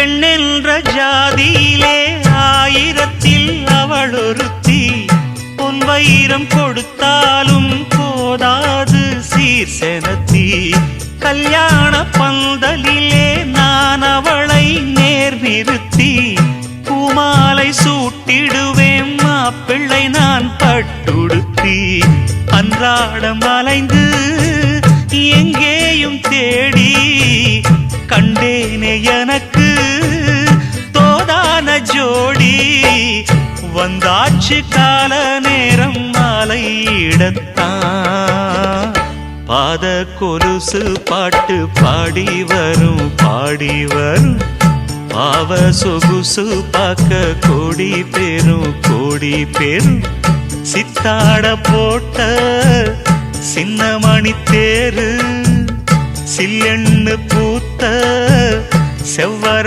பெண்ணென்ற ஜாதியிலே ஆயிரத்தில் அவள் ஒருத்தி. பொன் வைரம் கொடுத்தாலும் போதாது சீர் செனத்தி. கல்யாண பந்தலிலே நான் அவளை நேர் நிறுத்தி. பூமாலை சூட்டிடுவேன் மாப்பிள்ளை நான் பட்டுடுத்தி. அன்றாடம் அலைந்து எங்கேயும் தேடி கண்டேனே எனக்கு தோதான ஜோடி. வந்தாச்சு கால நேரம் மாலையிடத்தான். பாத கொலுசு பாட்டு பாடி வரும் பாடி வரும். பாவ சொகுசு பார்க்க கோடி பேரும். சித்தாட போட்ட சின்ன மணி தேரு. சில்லெண்ணு பூத்த செவ்வர